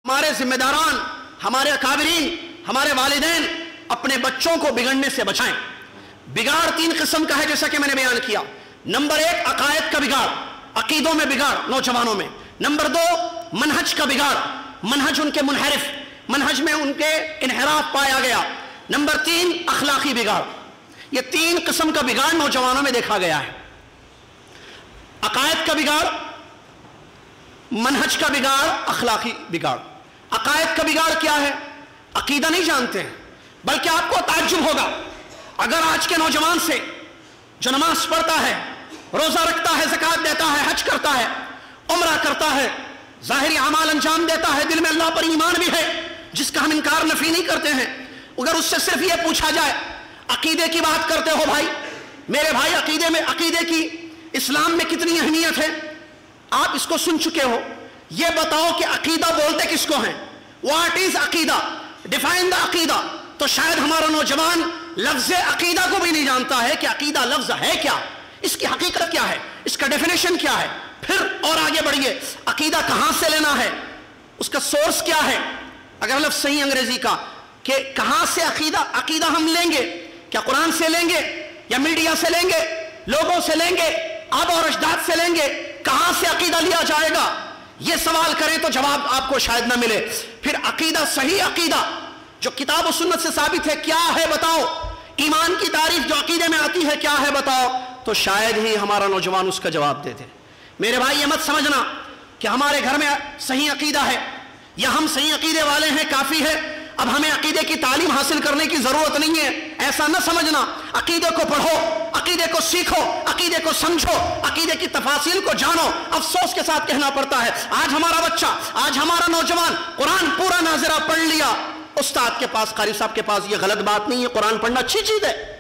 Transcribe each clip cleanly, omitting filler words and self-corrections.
ہمارے ذمہ داران، ہمارے اکابرین، ہمارے والدین اپنے بچوں کو بگڑنے سے بچائیں۔ بگاڑ تین قسم کا ہے جیسا کہ میں نے بیان کیا۔ نمبر ایک، عقائد کا بگاڑ، عقیدوں میں بگاڑ نوجوانوں میں۔ نمبر دو، منہج کا بگاڑ، منہج ان کے منحرف، منہج میں ان کے انحراف پایا گیا۔ نمبر تین، اخلاقی بگاڑ۔ یہ تین قسم کا بگاڑ نوجوانوں میں دیکھا گیا ہے۔ عقائد کا بگاڑ، منہج کا بگاڑ، اخلاقی بگاڑ۔ عقائد کا بگاڑ کیا ہے؟ عقیدہ نہیں جانتے ہیں، بلکہ آپ کو تعجب ہوگا اگر آج کے نوجوان سے جو نماز پڑھتا ہے، روزہ رکھتا ہے، زکوٰۃ دیتا ہے، حج کرتا ہے، عمرہ کرتا ہے، ظاہری اعمال انجام دیتا ہے، دل میں اللہ پر ایمان بھی ہے جس کا ہم انکار نفی نہیں کرتے ہیں، اگر اس سے صرف یہ پوچھا جائے عقیدے کی بات کرتے ہو بھائی، میرے بھائی عقیدے کی اسلام میں کتنی اہمیت ہے، آپ اس کو سن چکے ہو، یہ بتاؤ کہ عقیدہ بولتے کس کو ہیں؟ واٹ از عقیدہ؟ ڈیفائن دا عقیدہ۔ تو شاید ہمارا نوجوان لفظ عقیدہ کو بھی نہیں جانتا ہے کہ عقیدہ لفظ ہے کیا، اس کی حقیقت کیا ہے، اس کا ڈیفینیشن کیا ہے۔ پھر اور آگے بڑھیے، عقیدہ کہاں سے لینا ہے، اس کا سورس کیا ہے؟ اگر لفظ صحیح انگریزی کا کہ کہاں سے عقیدہ ہم لیں گے، کیا قرآن سے لیں گے یا میڈیا سے لیں گے، لوگوں سے لیں گے، آبا اور اجداد سے لیں گے، کہاں سے عقیدہ لیا جائے گا؟ یہ سوال کریں تو جواب آپ کو شاید نہ ملے۔ پھر عقیدہ، صحیح عقیدہ جو کتاب و سنت سے ثابت ہے کیا ہے بتاؤ، ایمان کی تعریف جو عقیدے میں آتی ہے کیا ہے بتاؤ، تو شاید ہی ہمارا نوجوان اس کا جواب دے دے۔ میرے بھائی یہ مت سمجھنا کہ ہمارے گھر میں صحیح عقیدہ ہے یا ہم صحیح عقیدے والے ہیں کافی ہے، اب ہمیں عقیدے کی تعلیم حاصل کرنے کی ضرورت نہیں ہے، ایسا نہ سمجھنا۔ عقیدے کو پڑھو، عقیدے کو سیکھو، عقیدے کو سمجھو، عقیدے کی تفاصیل کو جانو۔ افسوس کے ساتھ کہنا پڑتا ہے آج ہمارا بچہ، آج ہمارا نوجوان قرآن پورا ناظرہ پڑھ لیا استاد کے پاس، قاری صاحب کے پاس، یہ غلط بات نہیں ہے، قرآن پڑھنا اچھی چیز ہے،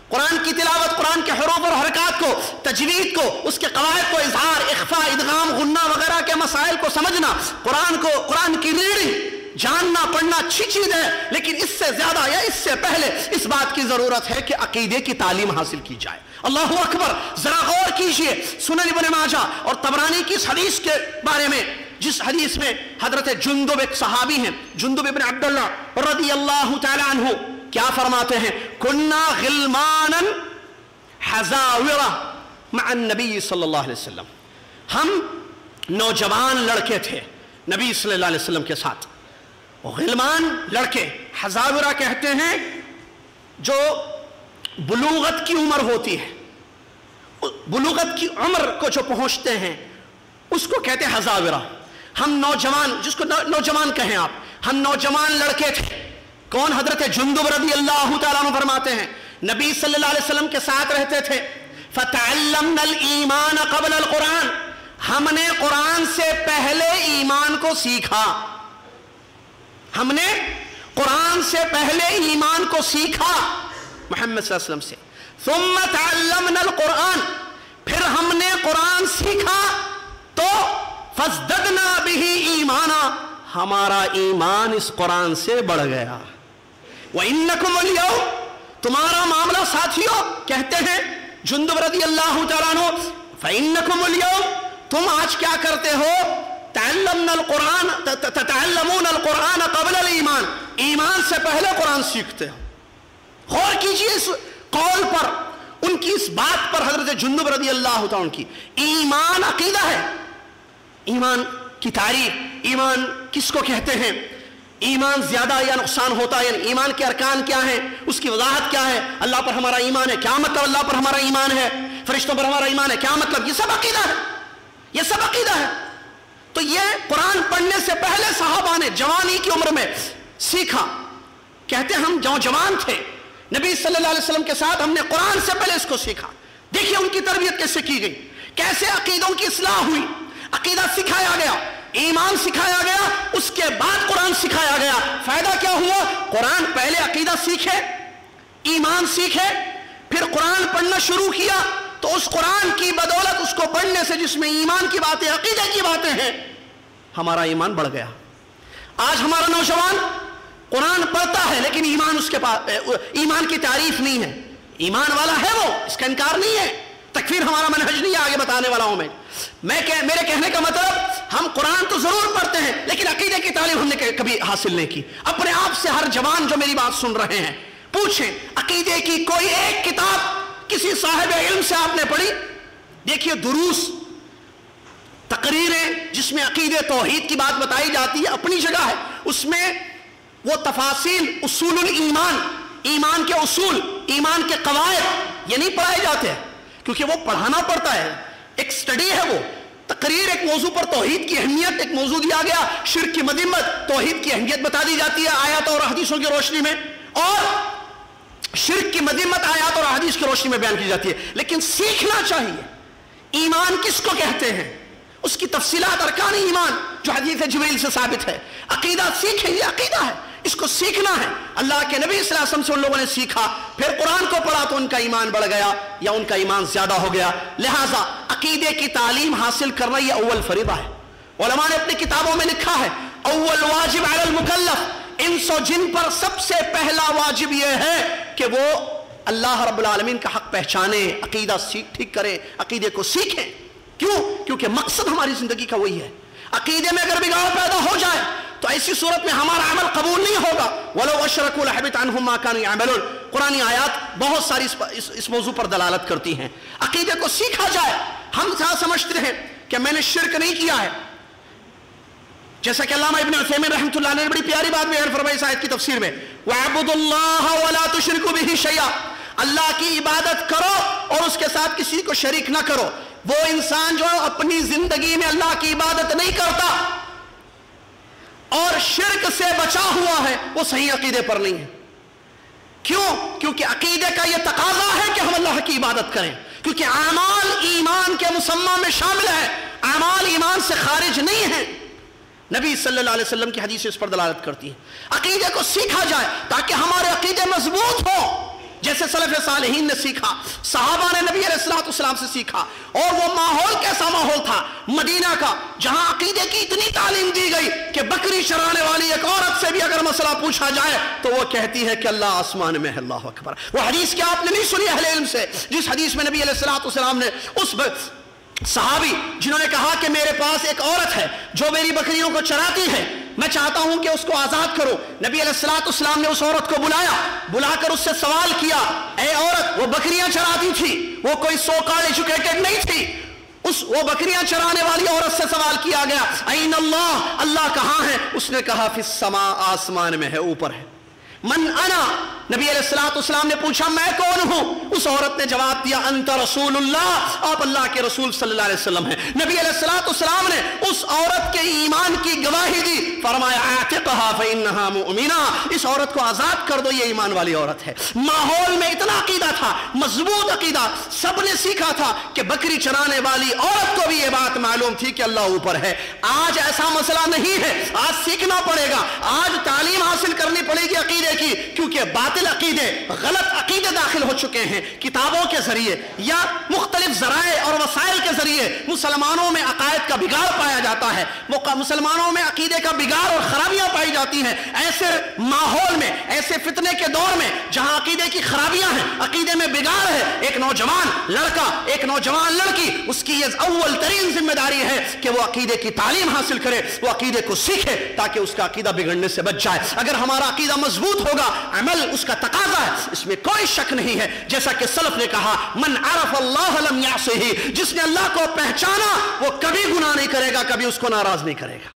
قرآن کی تلاوت، قرآن کے حروف اور حرکات کو، تجوید کو، اس کے قواعد کو، اظہار، اخفاء، ادغام، غنہ وغیرہ کے مسائل کو سمجھنا، قرآن کی ریڈنگ جاننا پڑھنا اچھی چیز ہے، لیکن اس سے زیادہ یا اس سے پہلے اس بات کی ضرورت ہے کہ عقیدے کی تعلیم حاصل کی جائے۔ اللہ اکبر، ذرا غور کیجئے سنن ابن ماجہ اور طبرانی کی اس حدیث کے بارے میں، جس حدیث میں حضرت جندب ایک صحابی ہیں، جندب ابن عبداللہ رضی اللہ تعالی عنہ، کیا فرماتے ہیں؟ کنا غلمانا حزاورا مع النبی صلی اللہ علیہ وسلم، ہم نوجوان لڑکے تھے نبی صلی اللہ علیہ وسلم کے ساتھ۔ غلمان لڑکے، حزاورا کہتے ہیں جو بلوغت کی عمر ہوتی ہے، بلوغت کی عمر کو جو پہنچتے ہیں اس کو کہتے ہیں حزاورا۔ ہم نوجوان، جس کو نوجوان کہیں آپ، ہم نوجوان لڑکے تھے۔ کون؟ حضرت جندب رضی اللہ تعالیٰ عنہ فرماتے ہیں نبی صلی اللہ علیہ وسلم کے ساتھ رہتے تھے۔ فَتَعَلَّمْنَا الْإِيمَانَ قَبْلَ الْقُرْآنِ، ہم نے قرآن سے پہلے ایمان کو سیکھا، ہم نے قرآن سے پہلے ایمان کو سیکھا محمد صلی اللہ علیہ وسلم سے۔ ثُمَّ تَعَلَّمْنَا الْقُرْآنِ، پھر ہم نے قرآن سیکھا تو فَازْدَدْنَا بِهِ ایمانا، ہمارا ایمان اس قرآن سے بڑھ گیا۔ وَإِنَّكُمُ الْيَوْمَ، تمہارا معاملہ ساتھیوں، کہتے ہیں جندب رضی اللہ تعالیٰ عنہ، فَإِنَّكُمُ الْيَوْمَ، تم آج کیا کرتے ہو؟ تَتَعَلَّمُونَ الْقُرْآنَ قَبْلَ الْإِيمَانِ، ایمان سے پہلے قرآن سیکھتے ہو۔ غور کیجئے اس قول پر، ان کی اس بات پر، حضرت جندب رضی اللہ تعالیٰ عنہ کی۔ ایمان عقیدہ ہے، ایمان کی تعریف، ایمان کس کو کہتے ہیں، ایمان زیادہ یا نقصان ہوتا ہے، یعنی ایمان کے ارکان کیا ہیں، اس کی وضاحت کیا ہے، اللہ پر ہمارا ایمان ہے، کیا مطلب اللہ پر ہمارا ایمان ہے، فرشتوں پر ہمارا ایمان ہے، کیا مطلب، یہ سب عقیدہ ہے، یہ سب عقیدہ ہے۔ تو یہ قرآن پڑھنے سے پہلے صحابہ نے جوانی کی عمر میں سیکھا۔ کہتے ہم جوان تھے، نبی صلی اللہ علیہ وسلم کے ساتھ ہم نے قرآن سے پہلے اس کو سیکھا۔ دیکھیے ان کی تربیت کیسے کی گئی، کیسے عقیدوں کی اصلاح ہوئی، عقیدہ سکھایا گیا، ایمان سکھایا گیا، اس کے بعد قرآن سکھایا گیا۔ فائدہ کیا ہوا؟ قرآن پہلے عقیدہ سیکھے، ایمان سیکھے، پھر قرآن پڑھنا شروع کیا، تو اس قرآن کی بدولت، اس کو پڑھنے سے جس میں ایمان کی باتیں، عقیدہ کی باتیں ہیں، ہمارا ایمان بڑھ گیا۔ آج ہمارا نوجوان قرآن پڑھتا ہے لیکن ایمان اس کے پاس، ایمان کی تعریف نہیں ہے، ایمان والا ہے وہ، اس کا انکار نہیں ہے، تکفیر ہمارا منہج نہیں ہے، آگے بتانے والا ہوں میں۔ میرے کہنے کا مطلب ہم قرآن تو ضرور پڑھتے ہیں لیکن عقیدے کی تعلیم ہم نے کبھی حاصل نہیں کی. اپنے آپ سے ہر جوان جو میری بات سن رہے ہیں پوچھیں عقیدے کی کوئی ایک کتاب کسی صاحب علم سے آپ نے پڑھی؟ دیکھیے دروس تقریریں جس میں عقیدے توحید کی بات بتائی جاتی ہے اپنی جگہ ہے، اس میں وہ تفاصیل اصول الایمان، ایمان کے اصول، ایمان کے قواعد یہ نہیں پڑھائے جاتے ہیں کیونکہ وہ پڑھانا پڑتا ہے، ایک سٹڈی ہے وہ. تقریر ایک موضوع پر توحید کی اہمیت، ایک موضوع دیا گیا شرک کی مذمت، توحید کی اہمیت بتا دی جاتی ہے آیات اور حدیثوں کی روشنی میں، اور شرک کی مذمت آیات اور حدیث کی روشنی میں بیان کی جاتی ہے. لیکن سیکھنا چاہیے ایمان کس کو کہتے ہیں، اس کی تفصیلات ارکان ایمان جو حدیث جبریل سے ثابت ہے. عقیدہ سیکھیں، یہ عقیدہ ہے، اس کو سیکھنا ہے. اللہ کے نبی صلی اللہ علیہ وسلم سے ان لوگوں نے سیکھا، پھر قرآن کو پڑھا تو ان کا ایمان بڑھ گیا یا ان کا ایمان زیادہ ہو گیا. لہٰذا عقیدے کی تعلیم حاصل کرنا یہ اول فریضہ ہے. علماء نے اپنی کتابوں میں لکھا ہے اول واجب علی المکلف، انس و جن پر سب سے پہلا واجب یہ ہے کہ وہ اللہ رب العالمین کا حق پہچانے، عقیدہ ٹھیک کریں، عقیدے کو سیکھیں. کیوں؟ کیونکہ مقصد ہماری زندگی کا وہی ہے. عقیدے میں اگر بگاڑ پیدا ہو جائے تو ایسی صورت میں ہمارا عمل قبول نہیں ہوگا. وَلَوْ أَشْرَكُوا لَحَبِطَ عَنْهُمْ مَا كَانُوا يَعْمَلُونَ. قرآنی آیات بہت ساری اس موضوع پر دلالت کرتی ہیں. عقیدے کو سیکھا جائے. ہم سمجھتے ہیں کہ میں نے شرک نہیں کیا ہے، جیسا کہ علامہ ابن عثیمین رحمۃ اللہ علیہ نے بڑی پیاری بات بیان فرمائی اس آیت کی تفسیر میں، وَاعْبُدُوا اللَّهَ وَلَا تُشْرِكُوا بِهِ شَيْئًا. اللہ کی عبادت کرو اور اس کے ساتھ کسی کو شریک نہ کرو. وہ انسان جو اپنی زندگی میں اللہ کی عبادت نہیں کرتا اور شرک سے بچا ہوا ہے وہ صحیح عقیدے پر نہیں ہے. کیوں؟ کیونکہ عقیدے کا یہ تقاضا ہے کہ ہم اللہ کی عبادت کریں، کیونکہ اعمال ایمان کے مسمى میں شامل ہے، اعمال ایمان سے خارج نہیں ہیں. نبی صلی اللہ علیہ وسلم کی حدیث اس پر دلالت کرتی ہے. عقیدے کو سیکھا جائے تاکہ ہمارے عقیدے مضبوط ہو، جیسے سلف صالحین نے سیکھا، صحابہ نے نبی علیہ السلام سے سیکھا. اور وہ ماحول کیسا ماحول تھا مدینہ کا، جہاں عقیدے کی اتنی تعلیم دی گئی کہ بکری چرانے والی ایک عورت سے بھی اگر مسئلہ پوچھا جائے تو وہ کہتی ہے کہ اللہ آسمان میں ہے. اللہ اکبر. وہ حدیث کیا آپ نے نہیں سنی اہل علم سے، جس حدیث میں نبی علیہ السلام نے اس صحابی جنہوں نے کہا کہ میرے پاس ایک عورت ہے جو میری بکریوں کو چراتی ہے، میں چاہتا ہوں کہ اس کو آزاد کرو. نبی علیہ السلام نے اس عورت کو بلا کر اس سے سوال کیا، اے عورت، وہ بکریاں چراتی تھی، وہ کوئی سو کال ایجوکیٹڈ نہیں تھی. وہ بکریاں چرانے والی عورت سے سوال کیا گیا، این اللہ، اللہ کہاں ہے؟ اس نے کہا فی السماء، آسمان میں ہے، اوپر ہے. من انا، نبی علیہ السلام نے پوچھا میں کون ہوں؟ اس عورت نے جواب دیا انت رسول اللہ، آپ اللہ کے رسول صلی اللہ علیہ وسلم ہیں. نبی علیہ السلام نے اس عورت کے ایمان کی گواہی دی، فرمایا اعتقھا فانھا مؤمنہ، اس عورت کو آزاد کر دو، یہ ایمان والی عورت ہے. ماحول میں اتنا عقیدہ تھا، مضبوط عقیدہ، سب نے سیکھا تھا کہ بکری چرانے والی عورت کو بھی یہ بات معلوم تھی کہ اللہ اوپر ہے. آج ایسا مسئلہ نہیں ہے، آج سیکھنا پڑے گا، آج تعلیم حاصل کرنی پڑے گی عقیدے کی، کیونکہ باطل عقیدے، غلط عقیدے داخل ہو چکے ہیں. کتابوں کے ذریعے یا مختلف ذرائع اور وسائل کے ذریعے مسلمانوں میں عقائد کا بگاڑ پایا جاتا ہے، مسلمانوں میں عقیدے کا بگاڑ اور خرابیاں پائی جاتی ہیں. ایسے ماحول میں، ایسے فتنے کے دور میں جہاں عقیدے کی خرابیاں ہیں، عقیدے میں بگاڑ ہے، ایک نوجوان لڑکا، ایک نوجوان لڑکی، اس کی یہ اول ترین ذمہ داری ہے کہ وہ عقیدے کی تعلیم حاصل کرے، وہ عقیدے کو سیکھے تاکہ اس کا عقیدہ بگڑنے سے بچ جائے. اگر ہمارا عقیدہ مضبوط ہوگا، عمل اس کا تقاضا ہے، اس میں کوئی شک نہیں ہے. جیسا کہ سلف نے کہا من عرف اللہ لم یعصہ، جس نے اللہ کو پہچانا وہ کبھی گناہ نہیں کرے گا، کبھی اس کو ناراض نہیں کرے گا.